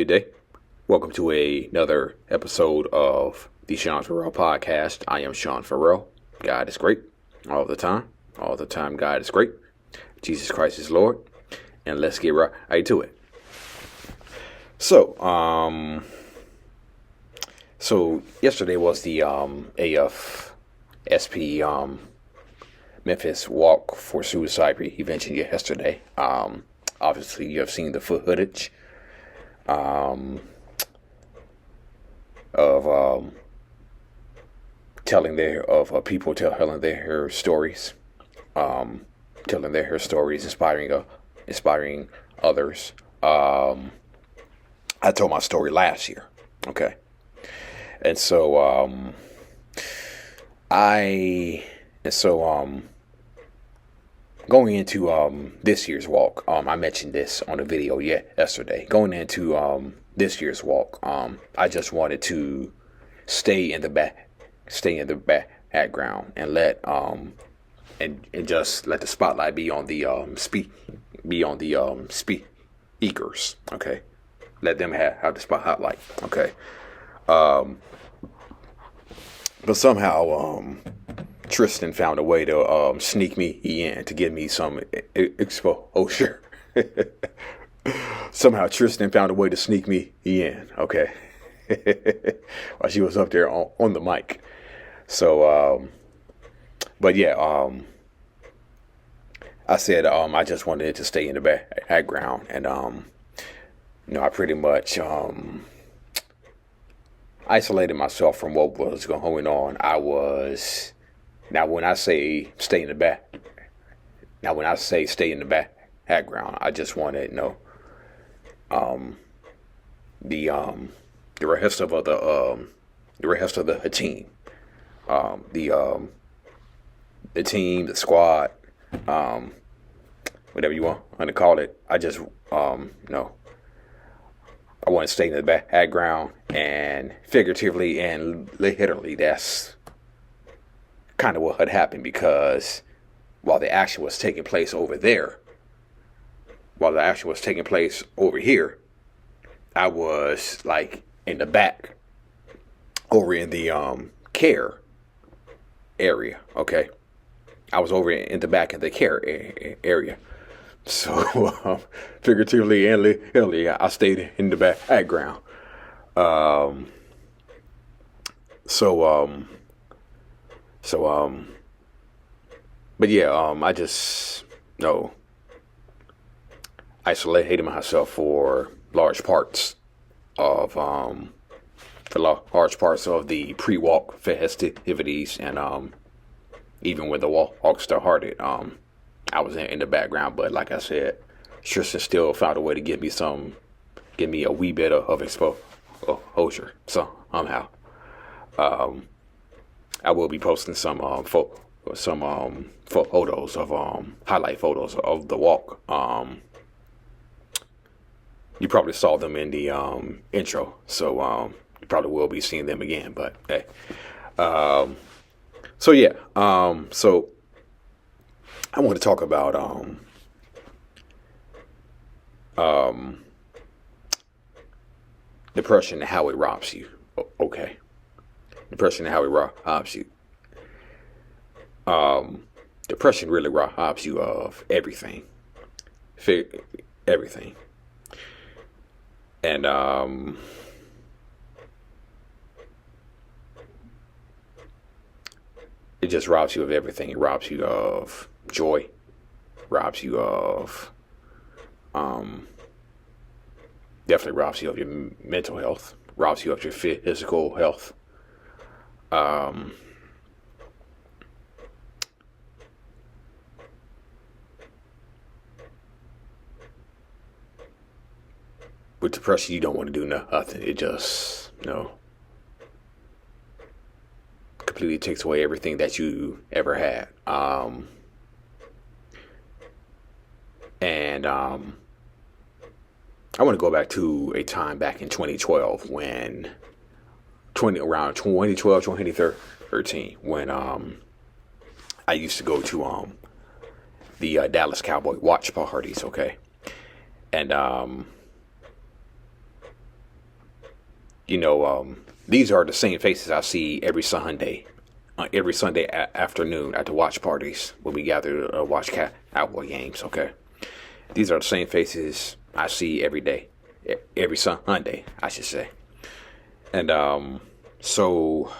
day. Welcome to another episode of the Sean Farrell podcast. I am Sean Farrell. God is great all the time. All the time, God is great. Jesus Christ is Lord. And let's get right to it. So yesterday was the AFSP Memphis Walk for Suicide Prevention yesterday. Obviously, you have seen the footage of people telling their stories, inspiring others. I told my story last year, okay, and so going into this year's walk, I mentioned this on a video yesterday. Going into this year's walk, I just wanted to stay in the background and let and just let the spotlight be on the speakers. Okay, let them have the spotlight. Okay, but somehow Tristan found a way to sneak me in to give me some exposure. Somehow Tristan found a way to sneak me in, okay, while she was up there on the mic. So, but yeah, I said I just wanted to stay in the background, and I pretty much isolated myself from what was going on. When I say stay in the background, I just wanted the rest of the team, the team, the squad, whatever you want to call it. I just I want to stay in the background, and figuratively and literally, that's kind of what had happened, because while the action was taking place over there, while the action was taking place over here, I was like in the back, over in the care area. Okay, I was over in the back in the care area. So figuratively and literally, I stayed in the background. But yeah, I just isolated myself for large parts of the pre-walk festivities, and even when the walk started, I was in the background. But like I said, Tristan still found a way to give me a wee bit of exposure somehow. I will be posting some photos of highlight photos of the walk. You probably saw them in the intro, so you probably will be seeing them again. But hey, so I want to talk about depression and how it robs you. Okay. Depression and how it robs you. Depression really robs you of everything. Everything. And it just robs you of everything. It robs you of joy. Robs you of definitely robs you of your mental health. Robs you of your physical health. With depression, you don't want to do nothing. It just, completely takes away everything that you ever had. And I want to go back to a time back in 2012 when around 2012, 2013, when I used to go to the Dallas Cowboy watch parties, okay? And these are the same faces I see every Sunday afternoon at the watch parties when we gather to watch Cowboy games. Okay, these are the same faces I see every day, every Sunday, I should say. And so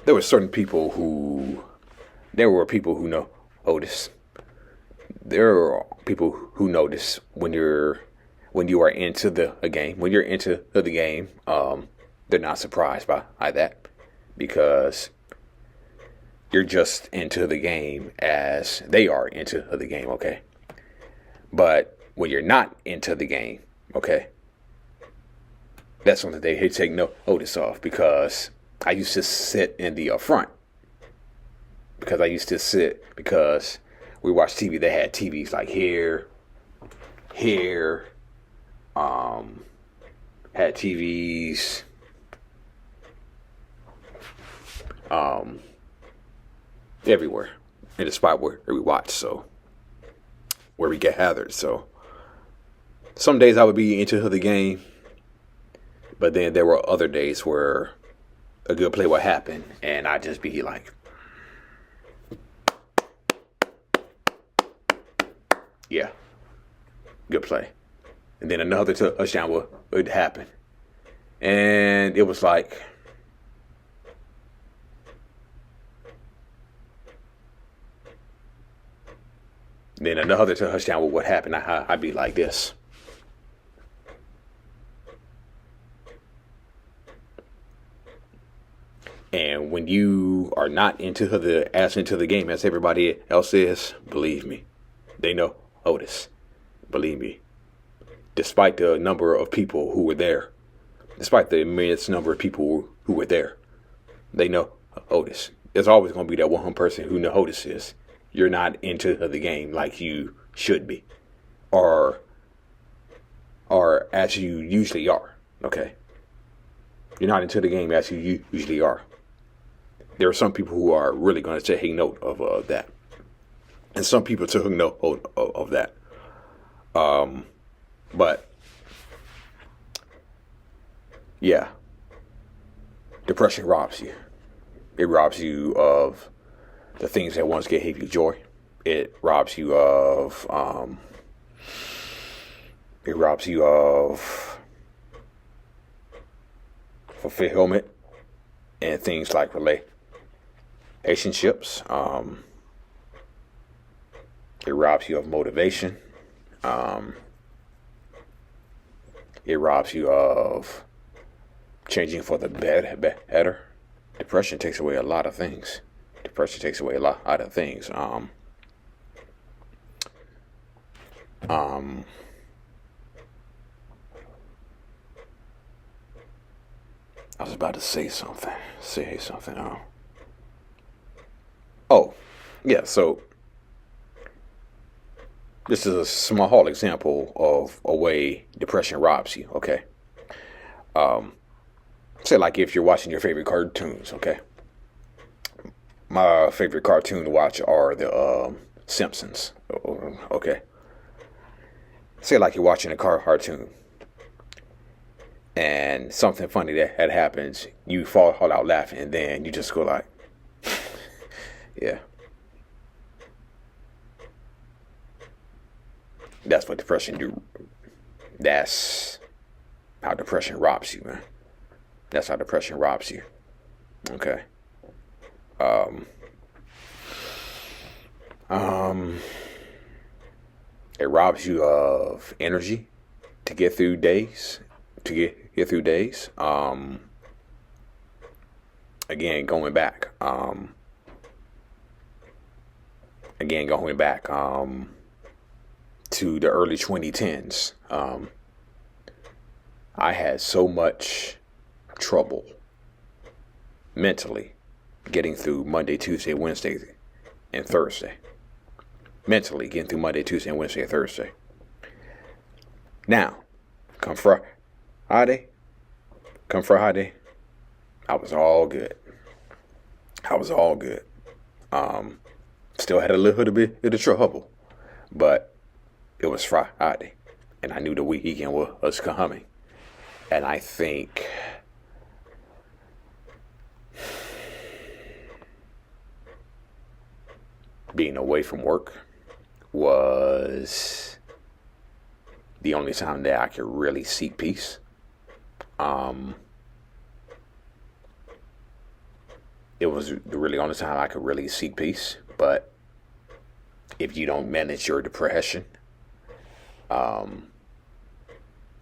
there were certain people who know Otis. There are people who notice when you are into a game. When you're into the game, they're not surprised by that, because you're just into the game as they are into the game, okay? But when you're not into the game, okay, that's something they take notice of, because I used to sit in the front. Because we watched TV. They had TVs like here, had TVs, everywhere in the spot where we watch, so where we get gathered. So some days I would be into the game, but then there were other days where a good play would happen, and I'd just be like, yeah, good play. And then another touchdown would happen. And it was like, then another touchdown would happen. I'd be like this. And when you are not into the game as everybody else is, believe me, they know Otis. Believe me. Despite the number of people who were there, despite the immense number of people who were there, they know Otis. There's always going to be that one person who knows Otis is. You're not into the game like you should be, or as you usually are. Okay, you're not into the game as you usually are. There are some people who are really going to take note of that, and some people took note of that. But yeah, depression robs you. It robs you of the things that once gave you joy. It robs you of fulfillment and things like relationships. It robs you of motivation. It robs you of changing for the better. Depression takes away a lot of things. I was about to say something. Oh, yeah. So this is a small example of a way depression robs you. Okay. Say like if you're watching your favorite cartoons. Okay. My favorite cartoon to watch are the Simpsons. Okay. Say like you're watching a cartoon, and something funny that happens, you fall out laughing, and then you just go like, yeah. That's what depression do. That's how depression robs you, man. That's how depression robs you. Okay. It robs you of energy to get through days. Again, going back to the early 2010s, I had so much trouble mentally getting through Monday, Tuesday, Wednesday, and Thursday. Mentally getting through Monday, Tuesday, and Wednesday, and Thursday. Now, come Friday, I was all good. Still had a little bit of trouble, but it was Friday. and I knew the weekend was coming. And I think being away from work was the only time that I could really seek peace. It was the really only time I could really seek peace. But if you don't manage your depression,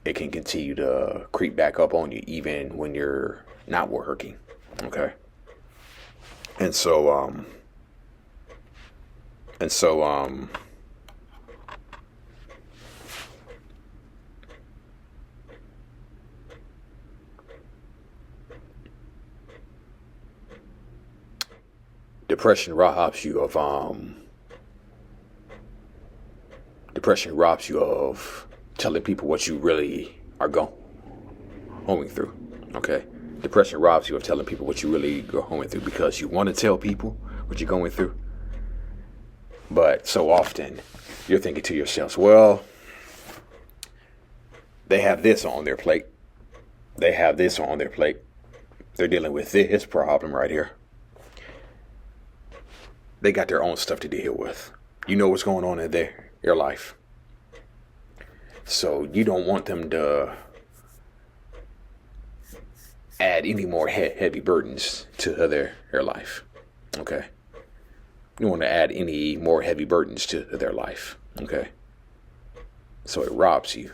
it can continue to creep back up on you even when you're not working. Okay. And so, depression robs you of telling people what you really are going through. Okay. Depression robs you of telling people what you really are going through, because you want to tell people what you're going through. But so often you're thinking to yourself, well, they have this on their plate. They have this on their plate. They're dealing with this problem right here. They got their own stuff to deal with. You know what's going on in their life. So you don't want them to add any more heavy burdens to their life. Okay. You don't want to add any more heavy burdens to their life. Okay. So it robs you.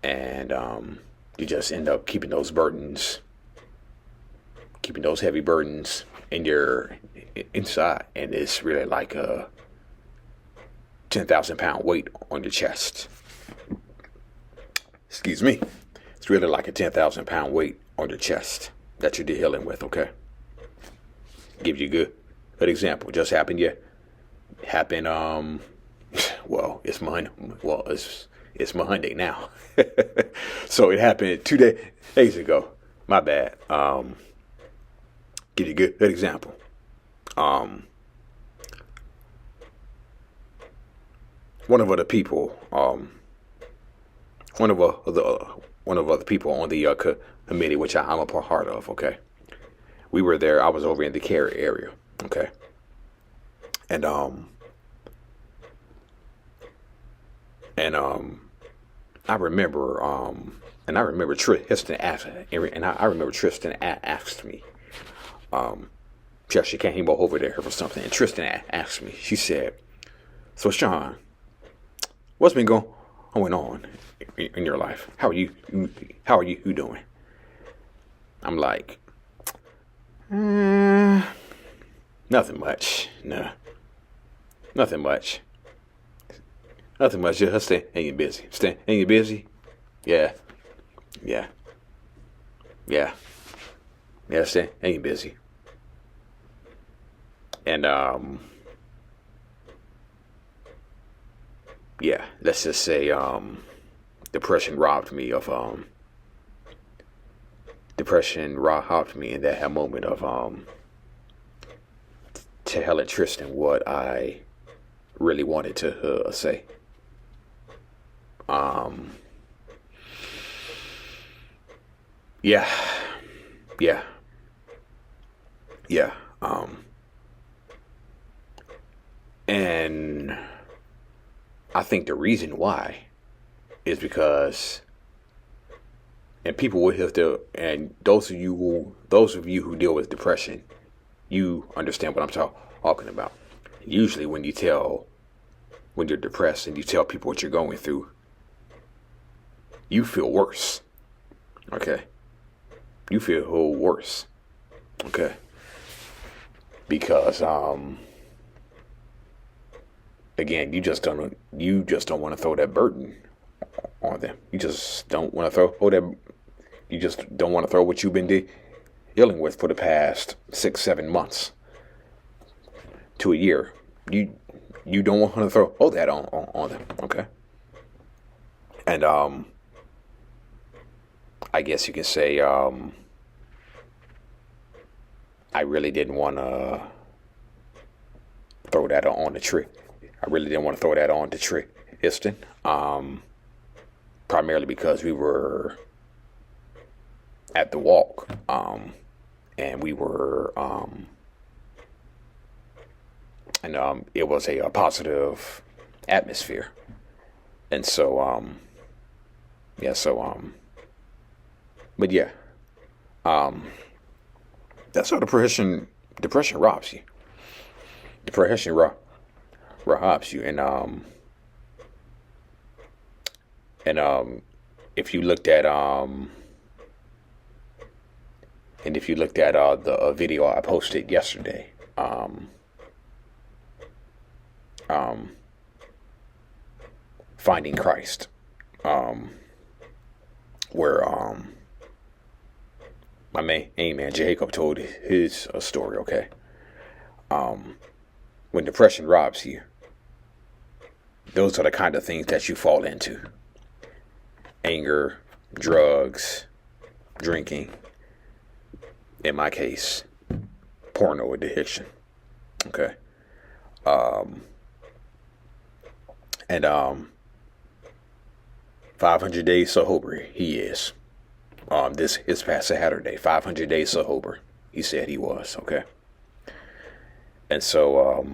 And you just end up keeping those heavy burdens in your inside. And it's really like a 10,000 pound weight on your chest. Excuse me. It's really like a 10,000 pound weight on your chest that you're dealing with. Okay. Give you a good example. Just happened. Well, it's Monday. Well, it's Monday now. So it happened 2 days ago. My bad. Give you a good example. One of other people, one of other people on the committee, which I'm a part of. Okay, we were there. I was over in the care area. Okay, and I remember Tristan asked me, she came over there for something, and Tristan asked me. She said, "So Sean, what's been going on in your life? How are you doing?" I'm like, nothing much. No, nothing much. Nothing much. Just staying busy. Staying busy. Yeah. Staying busy. And let's just say depression robbed me in that moment of telling Tristan what I really wanted to say. And I think the reason why is because, and people will have to, and those of you who deal with depression, you understand what I'm talking about. Usually when you're depressed and you tell people what you're going through, you feel worse. Okay. You feel worse. Okay. Because again, you just don't want to throw that burden on them. You just don't want to throw what you've been dealing with for the past 6-7 months to a year. You don't want to throw that on them. Okay. And I guess you can say I really didn't want to throw that on the tree. I really didn't want to throw that on the tree, Tristan. primarily because we were at the walk, and we were, and it was a positive atmosphere, and so, yeah, so, but yeah, um, that's how depression robs you. Depression robs you, and if you looked at and if you looked at the video I posted yesterday, um, finding Christ, where my main man Jacob told his story. Okay, when depression robs you, those are the kind of things that you fall into: anger, drugs, drinking. In my case, porno addiction. Okay, and 500 days sober he is. This his past Saturday, 500 days sober. He said he was. Okay, and so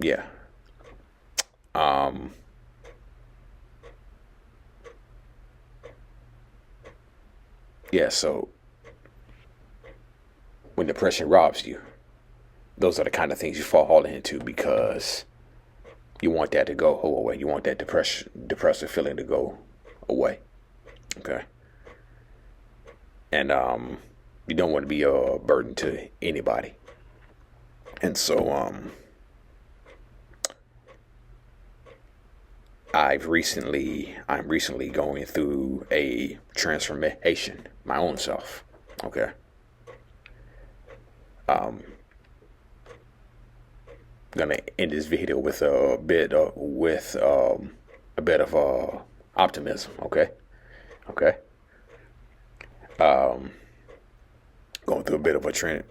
yeah, um, yeah. So when depression robs you, those are the kind of things you fall into because you want that to go away. You want that depressive feeling to go away. Okay. And you don't want to be a burden to anybody. And so I'm recently going through a transformation, my own self. Okay. Gonna end this video with a bit of optimism. Okay. Okay. Going through a bit of a trend,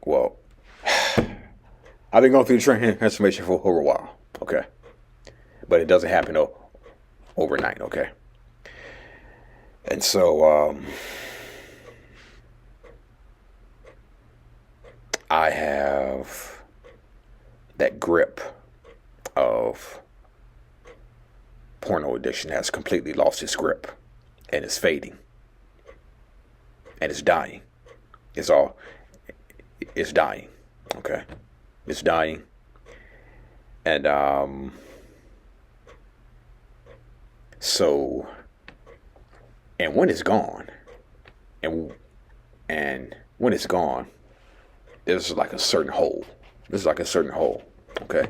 well, I've been going through the transformation for a while. Okay. But it doesn't happen overnight. Okay. And so, I have that grip of porno addiction has completely lost its grip, and it's fading, and it's dying. It's dying. Okay. It's dying. And so, and when it's gone, and when it's gone, there's like a certain hole. There's like a certain hole. Okay.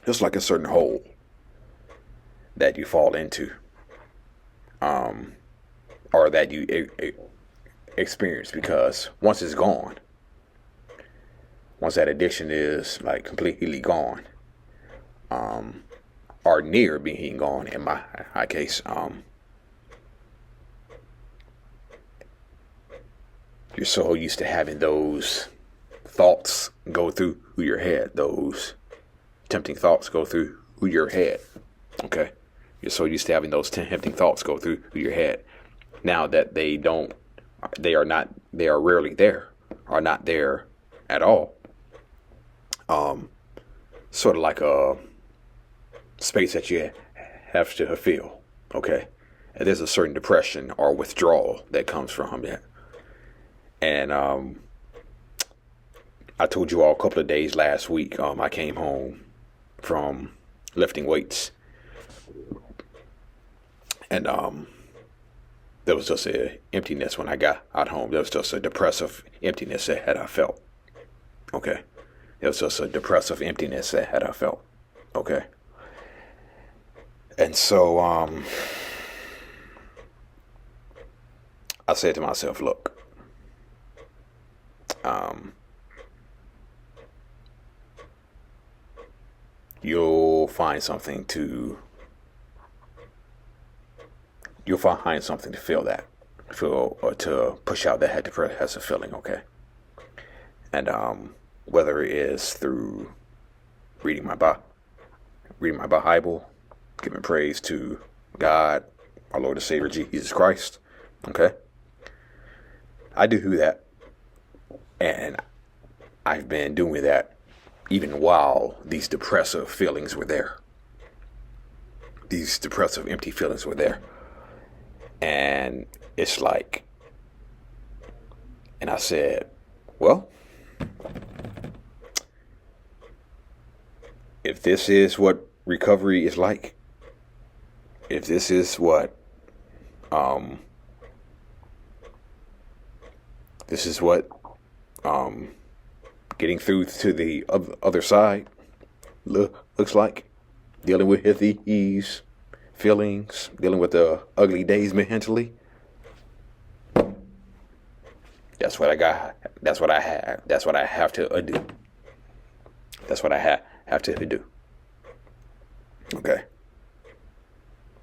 There's like a certain hole that you fall into, or that you experience, because once it's gone, once that addiction is like completely gone, or near being gone, in my case, you're so used to having those thoughts go through your head, those tempting thoughts go through your head. Okay. You're so used to having those tempting thoughts go through your head. Now that they are rarely there, are not there at all. Sort of like a space that you have to fill. Okay. And there's a certain depression or withdrawal that comes from that. And I told you all a couple of days last week, I came home from lifting weights, and there was just an emptiness when I got out home. There was just a depressive emptiness that I felt. Okay. There was just a depressive emptiness that I felt. Okay. And so I said to myself, look, you'll find something to feel or to push out that depressive feeling. Okay. And whether it is through reading my reading my Bible, giving praise to God, our Lord and Savior Jesus Christ. Okay, I do that, and I've been doing that even while these depressive feelings were there. These depressive, empty feelings were there. And it's like, and I said, well, if this is what recovery is like, if this is what, this is what, getting through to the other side looks like, dealing with these feelings, dealing with the ugly days mentally. That's what I got. That's what I have. That's what I have to do. That's what I have to do. Okay.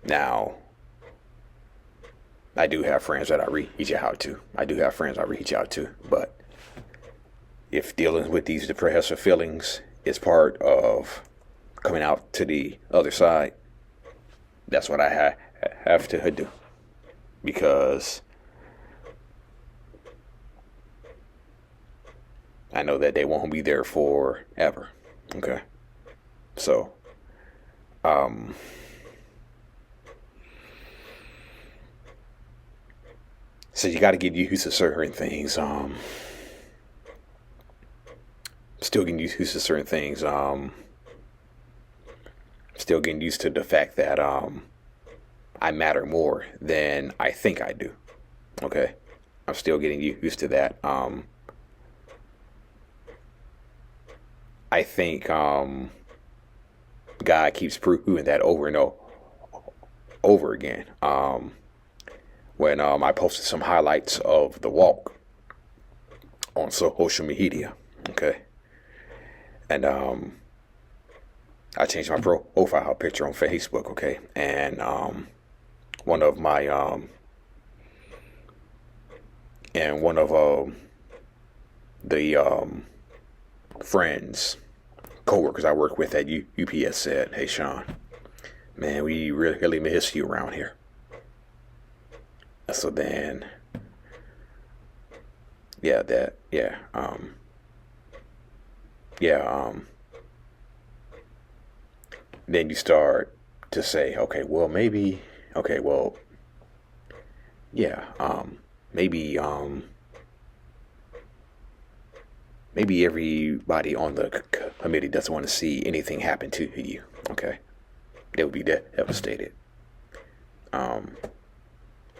Now, I do have friends that I reach out to. But if dealing with these depressive feelings is part of coming out to the other side, that's what I have to do. Because I know that they won't be there forever. Okay. So, so you got to get used to certain things. Still getting used to certain things. Still getting used to the fact that I matter more than I think I do. Okay, I'm still getting used to that. I think God keeps proving that over and over again. When I posted some highlights of the walk on social media, okay, and I changed my profile picture on Facebook, okay, and one of my the friends, co-workers I work with at UPS said, "Hey Sean, man, we really miss you around here." So then, then you start to say, okay, well, maybe, okay, well, yeah, maybe everybody on the committee doesn't want to see anything happen to you. Okay, they would be devastated.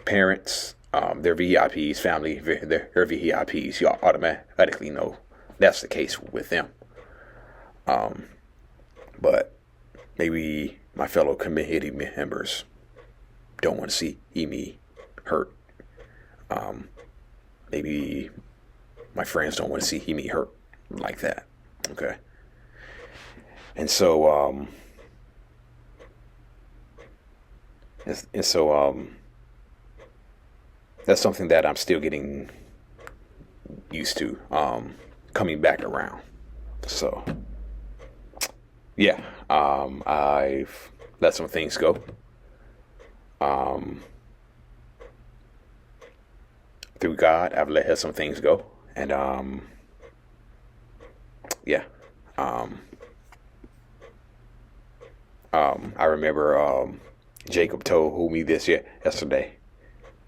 Parents, they're VIPs. Family, they're VIPs. You automatically know that's the case with them. But maybe my fellow committee members don't want to see me hurt. Maybe my friends don't want to see me hurt like that. Okay. And so, that's something that I'm still getting used to, coming back around. So, yeah, I've let some things go. Through God, I've let some things go. And, yeah, I remember, Jacob told me this yesterday.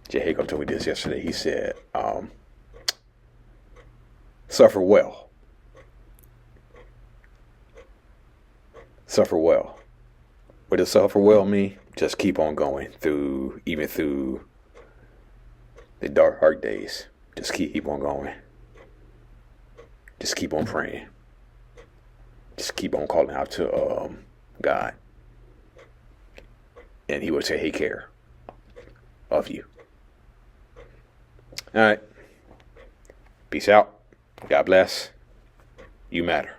Jacob told me this yesterday. He said, suffer well. Suffer well. What does suffer well mean? Just keep on going even through the dark days. Just keep on going. Just keep on praying. Just keep on calling out to God. And he will take care of you. All right. Peace out. God bless. You matter.